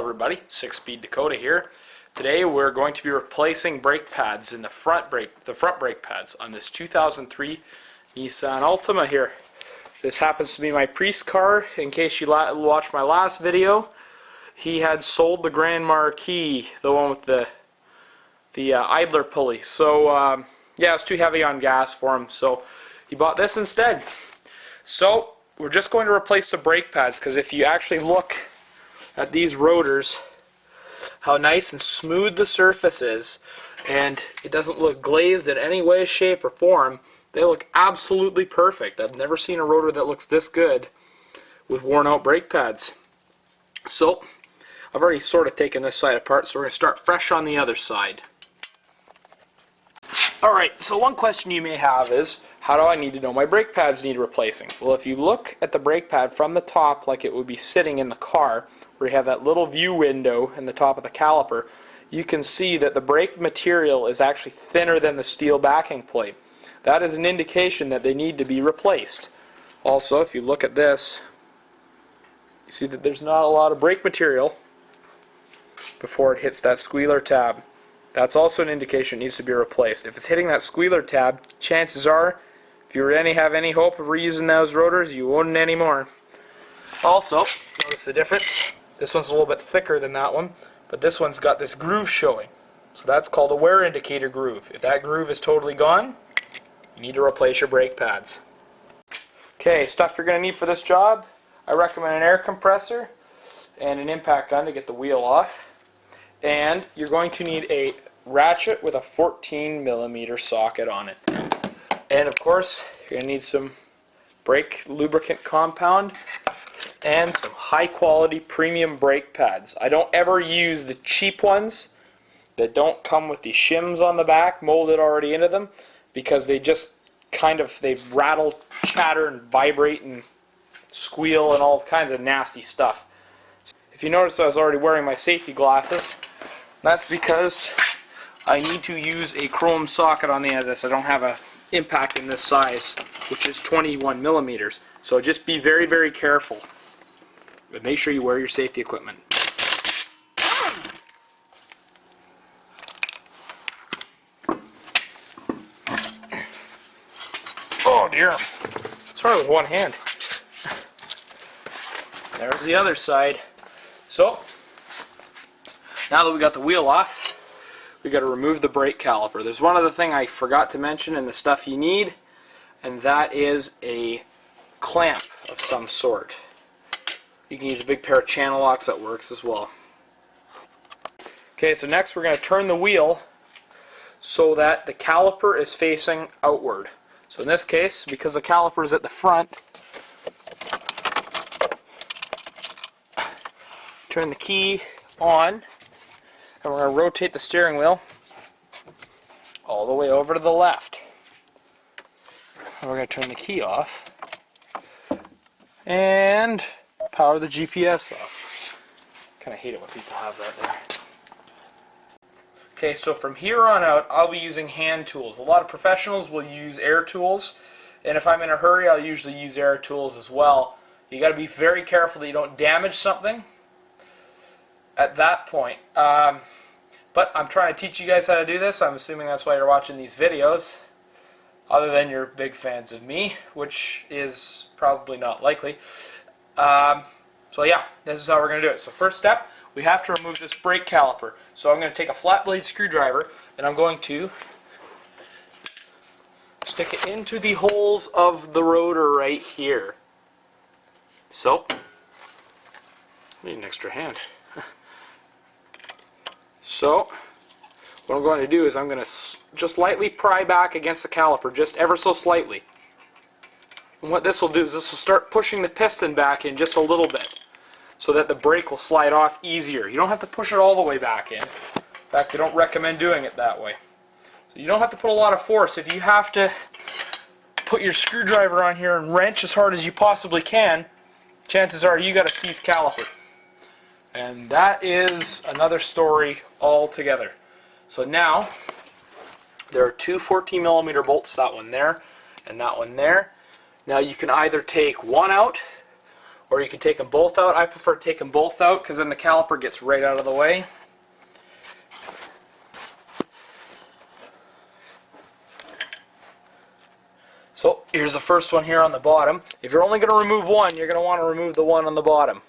everybody, 6-Speed Dakota here. Today we're going to be replacing brake pads in the front brake pads on this 2003 Nissan Altima here. This happens to be my priest car. In case you watched my last video, he had sold the Grand Marquis, the one with the idler pulley. So yeah, it's too heavy on gas for him, so he bought this instead. So we're just going to replace the brake pads, because if you actually look at these rotors, how nice and smooth the surface is, and it doesn't look glazed in any way, shape, or form. They look absolutely perfect. I've never seen a rotor that looks this good with worn out brake pads. So I've already sort of taken this side apart, so we're going to start fresh on the other side. Alright, so one question you may have is, how do I need to know my brake pads need replacing? Well, if you look at the brake pad from the top like it would be sitting in the car, where you have that little view window in the top of the caliper, you can see that the brake material is actually thinner than the steel backing plate. That is an indication that they need to be replaced. Also, if you look at this, you see that there's not a lot of brake material before it hits that squealer tab. That's also an indication it needs to be replaced. If it's hitting that squealer tab, chances are, if you were to have any hope of reusing those rotors, you wouldn't anymore. Also, notice the difference. This one's a little bit thicker than that one, but this one's got this groove showing. So that's called a wear indicator groove. If that groove is totally gone, you need to replace your brake pads. Okay, stuff you're going to need for this job. I recommend an air compressor and an impact gun to get the wheel off. And you're going to need a ratchet with a 14mm socket on it. And of course, you're going to need some brake lubricant compound and some high quality premium brake pads. I don't ever use the cheap ones that don't come with the shims on the back molded already into them, because they just they rattle, chatter, and vibrate and squeal and all kinds of nasty stuff. If you notice, I was already wearing my safety glasses. That's because I need to use a chrome socket on the end of this. I don't have an impact in this size, which is 21mm. So just be very, very careful. But make sure you wear your safety equipment. Oh dear. Sorry, with one hand. There's the other side. So, now that we got the wheel off, we got to remove the brake caliper. There's one other thing I forgot to mention in the stuff you need, and that is a clamp of some sort. You can use a big pair of channel locks, that works as well. Okay, so next we're going to turn the wheel so that the caliper is facing outward. So in this case, because the caliper is at the front, turn the key on, and we're going to rotate the steering wheel all the way over to the left. And we're going to turn the key off and power the GPS off. Kind of hate it when people have that there. Okay, so from here on out, I'll be using hand tools. A lot of professionals will use air tools, and if I'm in a hurry, I'll usually use air tools as well. You got to be very careful that you don't damage something at that point. But I'm trying to teach you guys how to do this. I'm assuming that's why you're watching these videos, other than you're big fans of me, which is probably not likely. So yeah, this is how we're going to do it. So first step, we have to remove this brake caliper. So I'm going to take a flat blade screwdriver, and I'm going to stick it into the holes of the rotor right here. So, I need an extra hand. So, what I'm going to do is I'm going to just lightly pry back against the caliper, just ever so slightly. And what this will do is this will start pushing the piston back in just a little bit, so that the brake will slide off easier. You don't have to push it all the way back in. In fact, I don't recommend doing it that way. So you don't have to put a lot of force. If you have to put your screwdriver on here and wrench as hard as you possibly can, chances are you got a seized caliper. And that is another story altogether. So now, there are two 14mm bolts, that one there and that one there. Now you can either take one out or you can take them both out. I prefer to take them both out because then the caliper gets right out of the way. So here's the first one here on the bottom. If you're only going to remove one, you're going to want to remove the one on the bottom.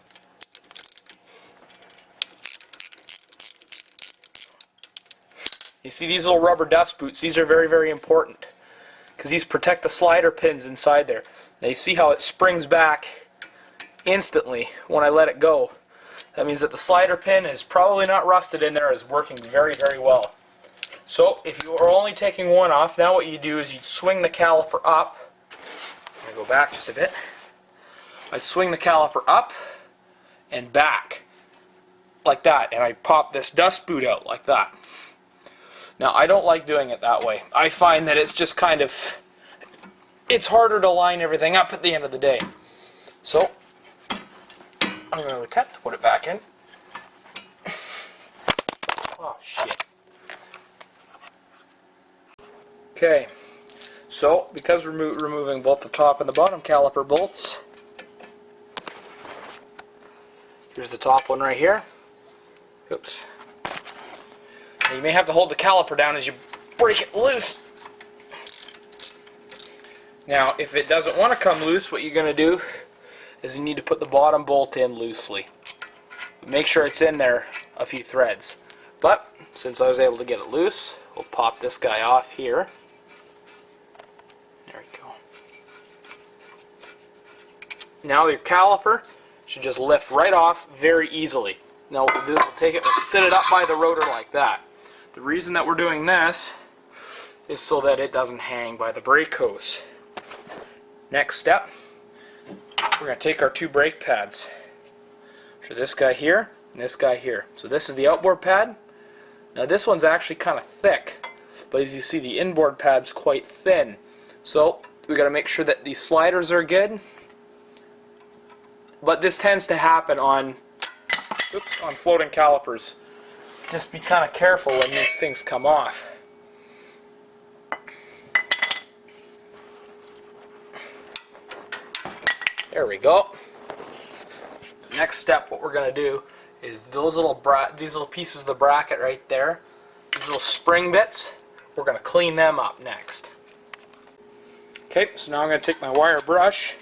You see these little rubber dust boots? These are very, very important because these protect the slider pins inside there. Now you see how it springs back instantly when I let it go. That means that the slider pin is probably not rusted in there, is working very, very well. So if you are only taking one off, now what you do is you'd swing the caliper up. I'm going to go back just a bit. I'd swing the caliper up and back like that, and I'd pop this dust boot out like that. Now I don't like doing it that way. I find that it's just kind of, it's harder to line everything up at the end of the day. So I'm going to attempt to put it back in. Oh shit. Okay, so because we're removing both the top and the bottom caliper bolts, here's the top one right here. Oops. Now you may have to hold the caliper down as you break it loose. Now, if it doesn't want to come loose, what you're going to do is you need to put the bottom bolt in loosely. Make sure it's in there a few threads. But since I was able to get it loose, we'll pop this guy off here. There we go. Now your caliper should just lift right off very easily. Now what we'll do is we'll take it and sit it up by the rotor like that. The reason that we're doing this is so that it doesn't hang by the brake hose. Next step, we're going to take our two brake pads. So this guy here and this guy here. So this is the outboard pad. Now this one's actually kind of thick, but as you see the inboard pad's quite thin. So we got to make sure that these sliders are good. But this tends to happen on floating calipers. Just be kind of careful when these things come off. There we go. Next step, what we're going to do is these little pieces of the bracket right there, these little spring bits, we're going to clean them up next. Okay, so now I'm going to take my wire brush,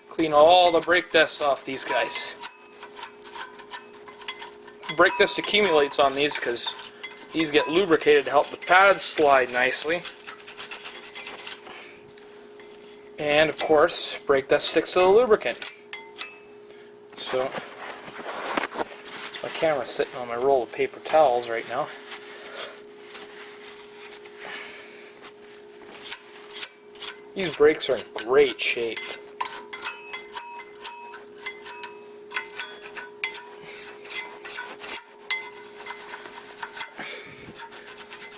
clean all the brake dust off these guys. Brake dust accumulates on these because these get lubricated to help the pads slide nicely. And of course, brake dust sticks to the lubricant. So, my camera's sitting on my roll of paper towels right now. These brakes are in great shape.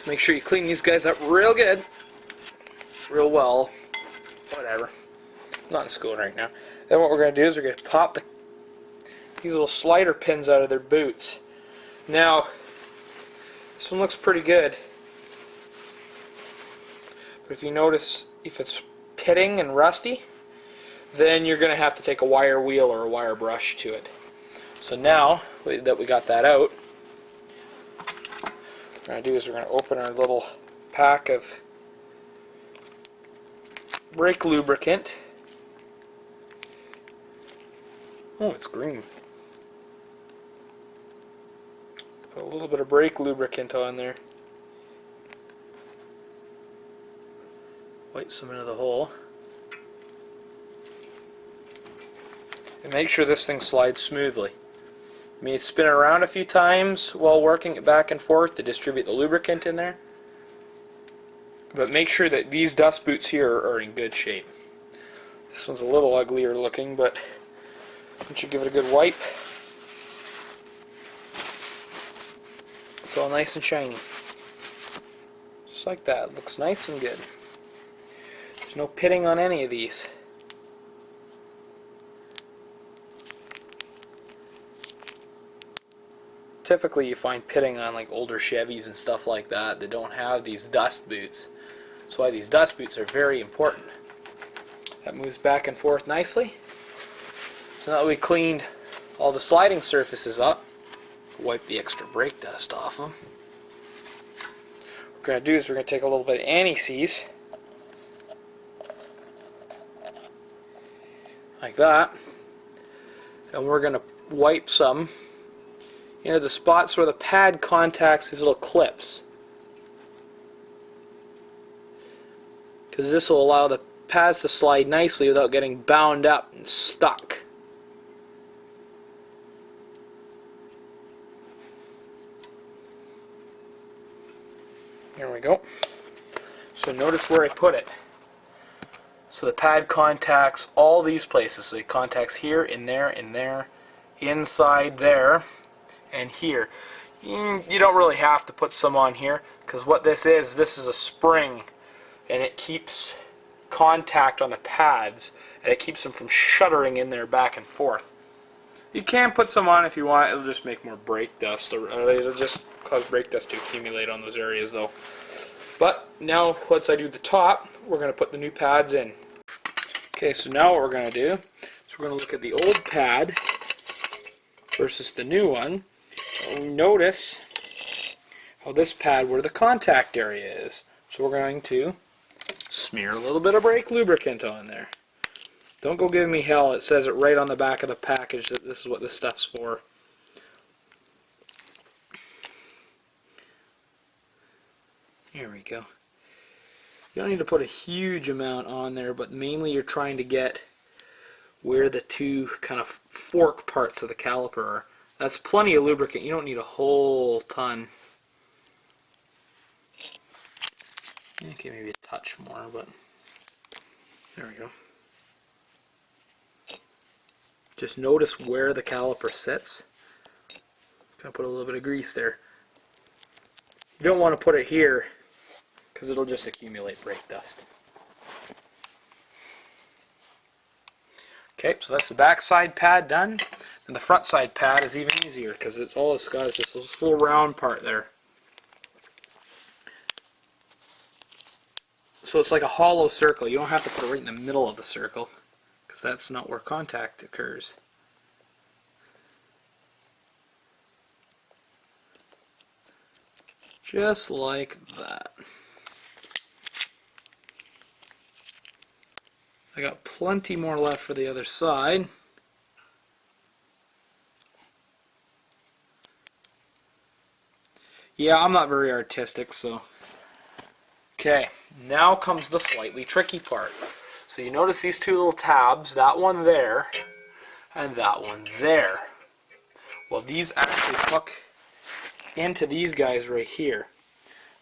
Make sure you clean these guys up real good, real well, whatever. I'm not in school right now. Then what we're going to do is we're going to pop these little slider pins out of their boots. Now, this one looks pretty good, but if you notice, if it's pitting and rusty, then you're going to have to take a wire wheel or a wire brush to it. So now that we got that out, what we're going to do is we're going to open our little pack of brake lubricant. Oh, it's green. Put a little bit of brake lubricant on there. Wipe some into the hole. And make sure this thing slides smoothly. You may spin it around a few times while working it back and forth to distribute the lubricant in there. But make sure that these dust boots here are in good shape. This one's a little uglier looking, but once you give it a good wipe, it's all nice and shiny. Just like that. It looks nice and good. There's no pitting on any of these. Typically you find pitting on like older Chevys and stuff like that that don't have these dust boots. That's why these dust boots are very important. That moves back and forth nicely. So now that we cleaned all the sliding surfaces up, wipe the extra brake dust off them. What we're going to do is we're going to take a little bit of anti-seize, like that, and we're going to wipe some into the spots where the pad contacts these little clips, because this will allow the pads to slide nicely without getting bound up and stuck. There we go. So notice where I put it. So the pad contacts all these places. So it contacts here, in there, inside there, and here. You don't really have to put some on here, because what this is a spring, and it keeps contact on the pads, and it keeps them from shuddering in there back and forth. You can put some on if you want. It'll just make more brake dust, or it'll just cause brake dust to accumulate on those areas though. But now once I do the top, we're going to put the new pads in. Okay, so now what we're going to do is we're going to look at the old pad versus the new one. And notice how this pad, where the contact area is. So we're going to smear a little bit of brake lubricant on there. Don't go giving me hell. It says it right on the back of the package that this is what this stuff's for. Here we go. You don't need to put a huge amount on there, but mainly you're trying to get where the two kind of fork parts of the caliper are. That's plenty of lubricant. You don't need a whole ton. Okay, maybe a touch more, but there we go. Just notice where the caliper sits. Gonna put a little bit of grease there. You don't want to put it here, because it'll just accumulate brake dust. Okay, so that's the back side pad done, and the front side pad is even easier because it's all it's got is this little round part there. So it's like a hollow circle. You don't have to put it right in the middle of the circle, because that's not where contact occurs. Just like that. I got plenty more left for the other side. Yeah, I'm not very artistic, so. Okay, now comes the slightly tricky part. So you notice these two little tabs, that one there, and that one there. Well, these actually hook into these guys right here.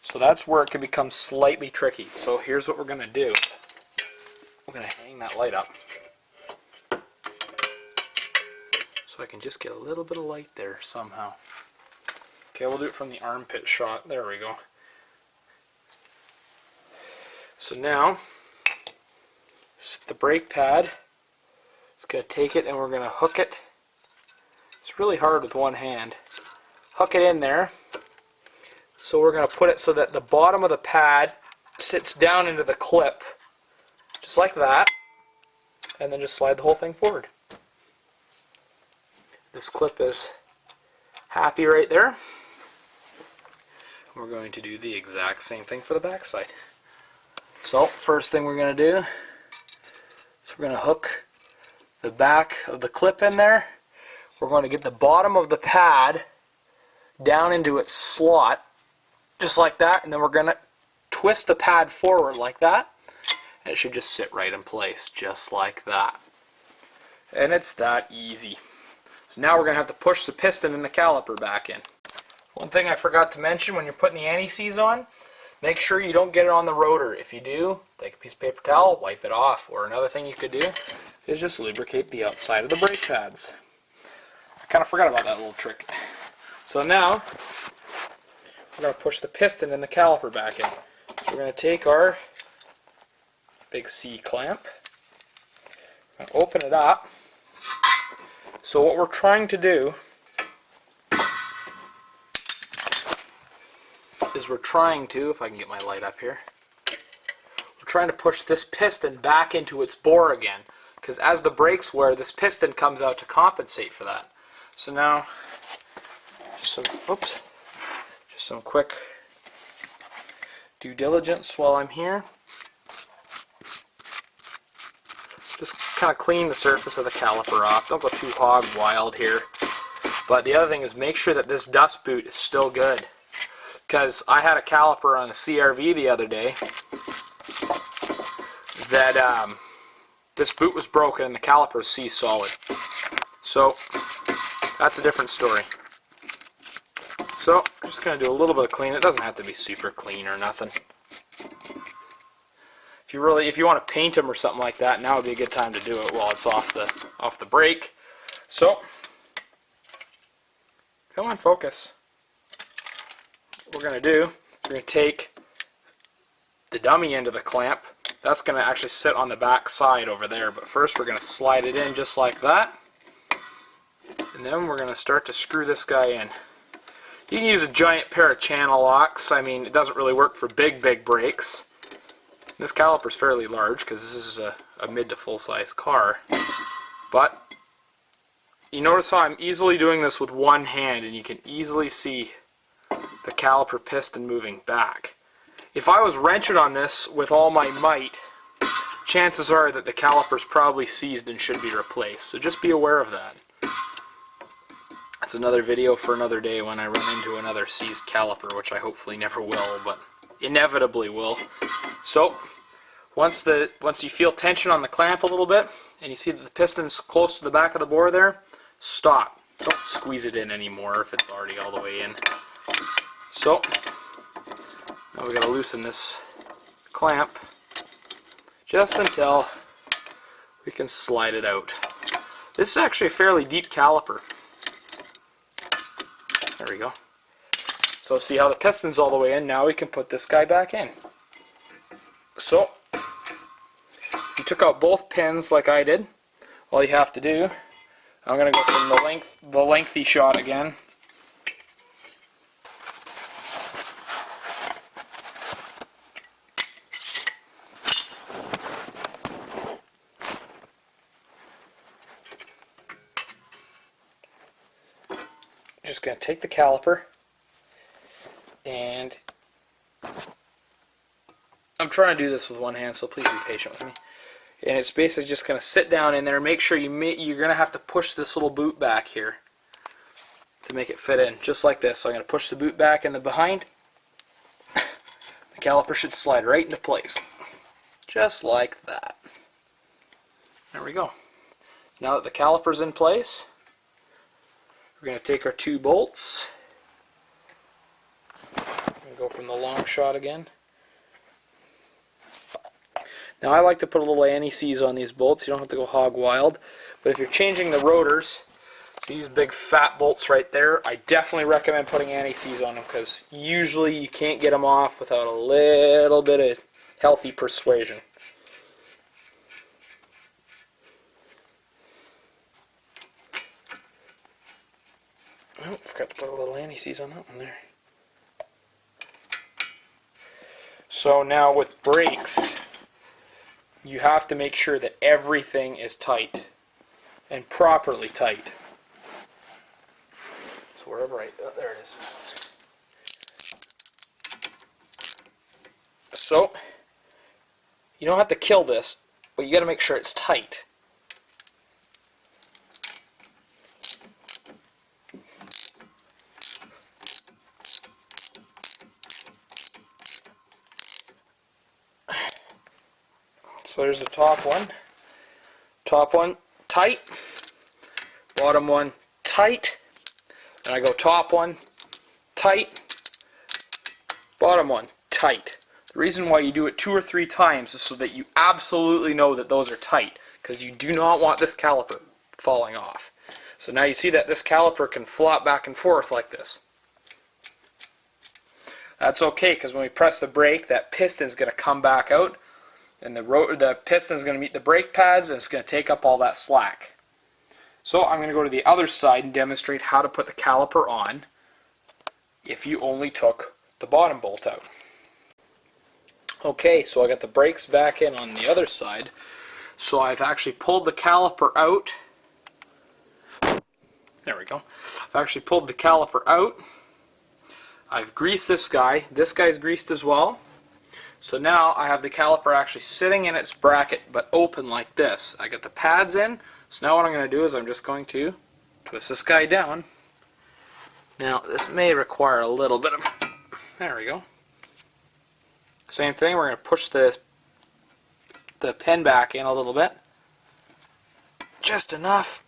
So that's where it can become slightly tricky. So here's what we're going to do. I'm going to hang that light up so I can just get a little bit of light there somehow. Okay, we'll do it from the armpit shot. There we go. So now, the brake pad, it's going to take it and we're going to hook it. It's really hard with one hand. Hook it in there. So we're going to put it so that the bottom of the pad sits down into the clip, just like that, and then just slide the whole thing forward. This clip is happy right there. We're going to do the exact same thing for the back side. So first thing we're going to do is we're going to hook the back of the clip in there. We're going to get the bottom of the pad down into its slot, just like that, and then we're going to twist the pad forward like that, and it should just sit right in place, just like that. And it's that easy. So now we're going to have to push the piston and the caliper back in. One thing I forgot to mention when you're putting the anti-seize on, make sure you don't get it on the rotor. If you do, take a piece of paper towel, wipe it off. Or another thing you could do is just lubricate the outside of the brake pads. I kind of forgot about that little trick. So now, we're going to push the piston and the caliper back in. So we're going to take our big C clamp and open it up. So what we're trying to do is we're trying to, if I can get my light up here, we're trying to push this piston back into its bore again, because as the brakes wear, this piston comes out to compensate for that. So now, just some quick due diligence while I'm here. Just kind of clean the surface of the caliper off. Don't go too hog wild here. But the other thing is make sure that this dust boot is still good. Because I had a caliper on a CRV the other day that this boot was broken and the caliper was C-solid. So that's a different story. So I'm just going to do a little bit of clean. It doesn't have to be super clean or nothing. If you want to paint them or something like that, now would be a good time to do it while it's off the brake. So come on, focus. What we're going to do, we're going to take the dummy end of the clamp. That's going to actually sit on the back side over there, but first we're going to slide it in just like that, and then we're going to start to screw this guy in. You can use a giant pair of channel locks. I mean, it doesn't really work for big brakes. This caliper is fairly large because this is a mid to full size car, but you notice how I'm easily doing this with one hand, and you can easily see the caliper piston moving back. If I was wrenching on this with all my might, chances are that the caliper's probably seized and should be replaced. So just be aware of that. That's another video for another day when I run into another seized caliper, which I hopefully never will, but inevitably will. So once you feel tension on the clamp a little bit, and you see that the piston's close to the back of the bore there, stop. Don't squeeze it in anymore if it's already all the way in. So now we got to loosen this clamp just until we can slide it out. This is actually a fairly deep caliper. There we go. So see how the piston's all the way in. Now we can put this guy back in. So if you took out both pins like I did, all you have to do, I'm going to go from the lengthy shot again. Just going to take the caliper, and I'm trying to do this with one hand, so please be patient with me. And it's basically just going to sit down in there. Make sure you're going to have to push this little boot back here to make it fit in, just like this. So I'm going to push the boot back in the behind. The caliper should slide right into place, just like that. There we go. Now that the caliper's in place, we're going to take our two bolts and go from the long shot again. Now I like to put a little anti-seize on these bolts. You don't have to go hog wild. But if you're changing the rotors, see these big fat bolts right there, I definitely recommend putting anti-seize on them, because usually you can't get them off without a little bit of healthy persuasion. Oh, forgot to put a little anti-seize on that one there. So now with brakes, you have to make sure that everything is tight and properly tight. So wherever there it is. So you don't have to kill this, but you got to make sure it's tight. So there's the top one. Top one tight, bottom one tight, and I go top one tight, bottom one tight. The reason why you do it 2 or 3 times is so that you absolutely know that those are tight, because you do not want this caliper falling off. So now you see that this caliper can flop back and forth like this. That's okay, because when we press the brake, that piston's going to come back out, and the piston is going to meet the brake pads, and it's going to take up all that slack. So I'm going to go to the other side and demonstrate how to put the caliper on if you only took the bottom bolt out. Okay, so I got the brakes back in on the other side. So I've actually pulled the caliper out. There we go. I've actually pulled the caliper out. I've greased this guy. This guy's greased as well. So now I have the caliper actually sitting in its bracket but open like this. I got the pads in. So now what I'm going to do is I'm just going to twist this guy down. Now this may require a little bit of... There we go. Same thing, we're going to push the pin back in a little bit. Just enough.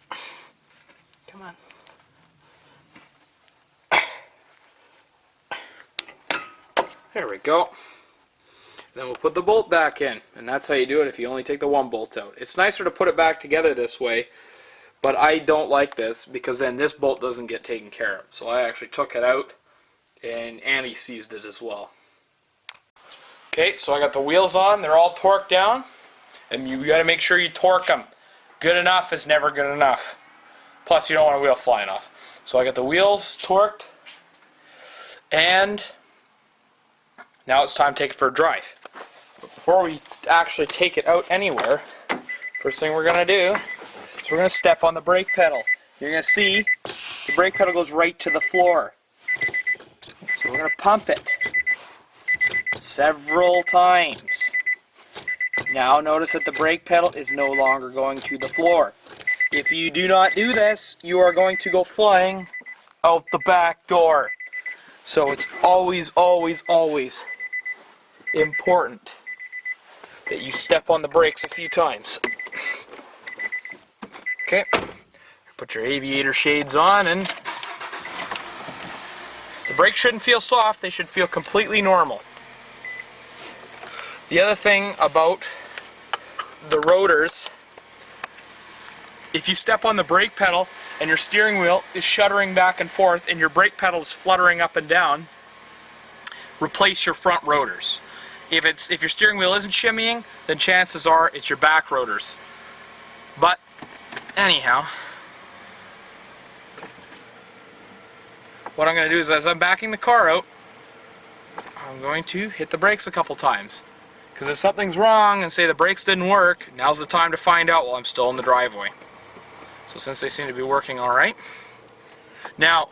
Come on. There we go. Then we'll put the bolt back in, and that's how you do it if you only take the one bolt out. It's nicer to put it back together this way, but I don't like this because then this bolt doesn't get taken care of. So I actually took it out, and Annie seized it as well. Okay, so I got the wheels on. They're all torqued down, and you got to make sure you torque them. Good enough is never good enough. Plus, you don't want a wheel flying off. So I got the wheels torqued, and now it's time to take it for a drive. But before we actually take it out anywhere, first thing we're going to do is we're going to step on the brake pedal. You're going to see the brake pedal goes right to the floor. So we're going to pump it several times. Now notice that the brake pedal is no longer going to the floor. If you do not do this, you are going to go flying out the back door. So it's always, always, always important that you step on the brakes a few times. Okay, put your aviator shades on, and the brakes shouldn't feel soft, they should feel completely normal. The other thing about the rotors, if you step on the brake pedal and your steering wheel is shuddering back and forth and your brake pedal is fluttering up and down, replace your front rotors. If your steering wheel isn't shimmying, then chances are it's your back rotors. But anyhow, what I'm going to do is, as I'm backing the car out, I'm going to hit the brakes a couple times. Because if something's wrong and say the brakes didn't work, now's the time to find out while I'm still in the driveway. So since they seem to be working alright. Now,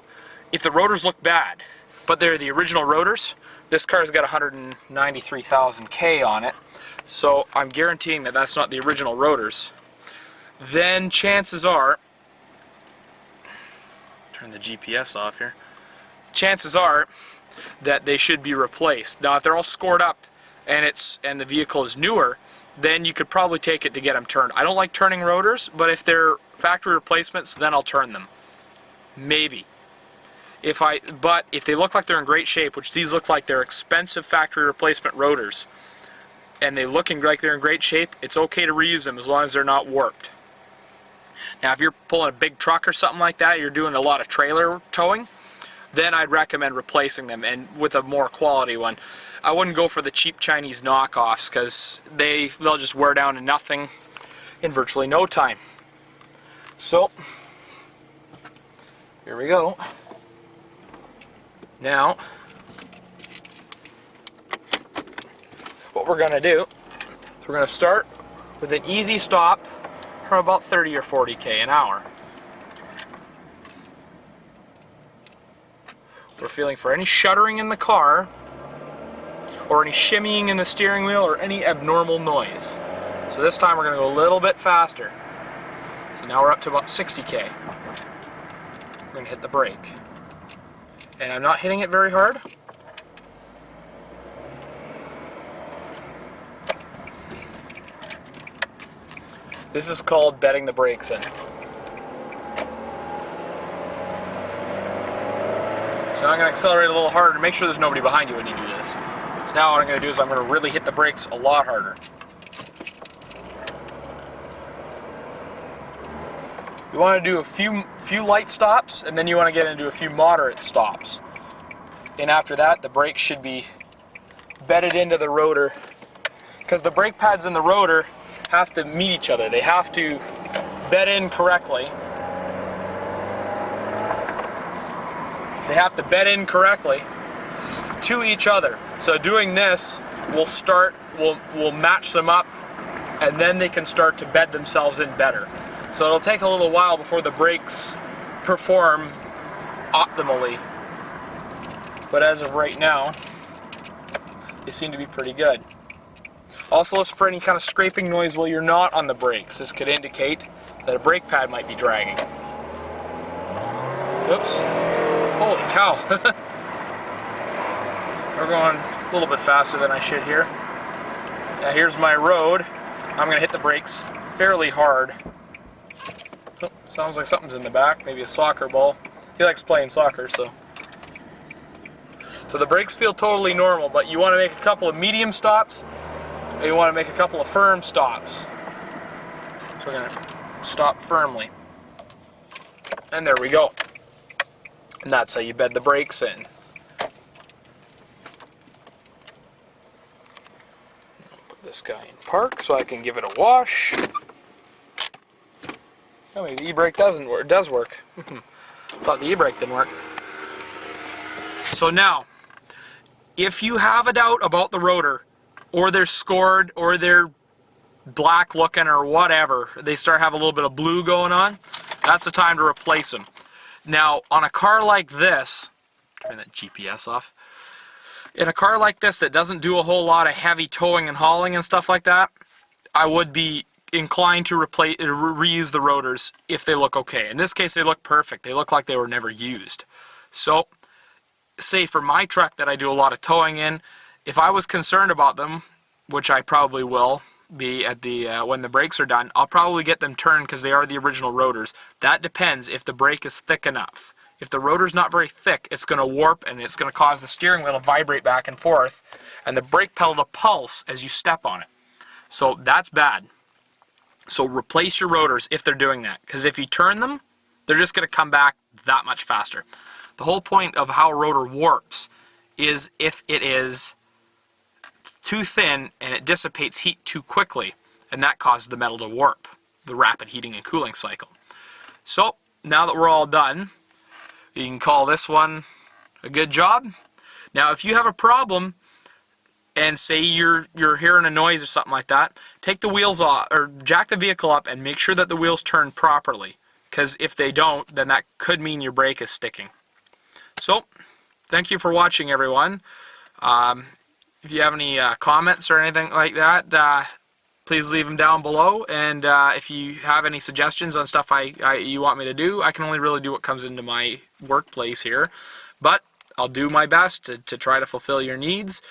if the rotors look bad, but they're the original rotors, this car's got 193,000 K on it, so I'm guaranteeing that that's not the original rotors. Then chances are, turn the GPS off here, chances are that they should be replaced. Now if they're all scored up and the vehicle is newer, then you could probably take it to get them turned. I don't like turning rotors, but if they're factory replacements, then I'll turn them. Maybe. But if they look like they're in great shape, which these look like they're expensive factory replacement rotors, and they look like they're in great shape, it's okay to reuse them as long as they're not warped. Now if you're pulling a big truck or something like that, you're doing a lot of trailer towing, then I'd recommend replacing them, and with a more quality one. I wouldn't go for the cheap Chinese knockoffs because they'll just wear down to nothing in virtually no time. So here we go. Now what we're going to do is we're going to start with an easy stop from about 30 or 40 K an hour. We're feeling for any shuddering in the car, or any shimmying in the steering wheel, or any abnormal noise. So this time we're going to go a little bit faster. So now we're up to about 60 K. We're going to hit the brake. And I'm not hitting it very hard. This is called bedding the brakes in. So I'm going to accelerate a little harder to make sure there's nobody behind you when you do this. So now what I'm going to do is I'm going to really hit the brakes a lot harder. You want to do a few light stops, and then you want to get into a few moderate stops. And after that, the brakes should be bedded into the rotor, because the brake pads in the rotor have to meet each other. They have to bed in correctly. They have to bed in correctly to each other. So doing this will match them up, and then they can start to bed themselves in better. So it'll take a little while before the brakes perform optimally. But as of right now, they seem to be pretty good. Also listen for any kind of scraping noise while you're not on the brakes. This could indicate that a brake pad might be dragging. Oops. Holy cow. We're going a little bit faster than I should here. Now here's my road. I'm going to hit the brakes fairly hard. Oh, sounds like something's in the back, maybe a soccer ball. He likes playing soccer, so the brakes feel totally normal, but you want to make a couple of medium stops, and you want to make a couple of firm stops. So we're going to stop firmly. And there we go. And that's how you bed the brakes in. Put this guy in park so I can give it a wash. Oh, maybe the e-brake doesn't work. It does work. Thought the e-brake didn't work. So now, if you have a doubt about the rotor, or they're scored, or they're black looking, or whatever, they start having a little bit of blue going on, that's the time to replace them. Now, on a car like this, turn that GPS off. In a car like this that doesn't do a whole lot of heavy towing and hauling and stuff like that, I would be inclined to reuse the rotors if they look okay. In this case, they look perfect. They look like they were never used. So, say for my truck that I do a lot of towing in, if I was concerned about them, which I probably will be at the when the brakes are done, I'll probably get them turned because they are the original rotors. That depends if the brake is thick enough. If the rotor's not very thick, it's going to warp and it's going to cause the steering wheel to vibrate back and forth and the brake pedal to pulse as you step on it. So that's bad. So replace your rotors if they're doing that, because if you turn them, they're just going to come back that much faster. The whole point of how a rotor warps is if it is too thin and it dissipates heat too quickly, and that causes the metal to warp, the rapid heating and cooling cycle. So now that we're all done, you can call this one a good job. Now if you have a problem and say you're hearing a noise or something like that, take the wheels off or jack the vehicle up and make sure that the wheels turn properly, because if they don't, then that could mean your brake is sticking. So thank you for watching, everyone. If you have any comments or anything like that, please leave them down below. And if you have any suggestions on stuff you want me to do, I can only really do what comes into my workplace here. But I'll do my best to try to fulfill your needs.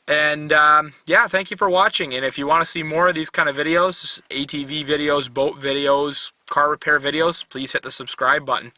And yeah, thank you for watching. And if you want to see more of these kind of videos, ATV videos, boat videos, car repair videos, please hit the subscribe button.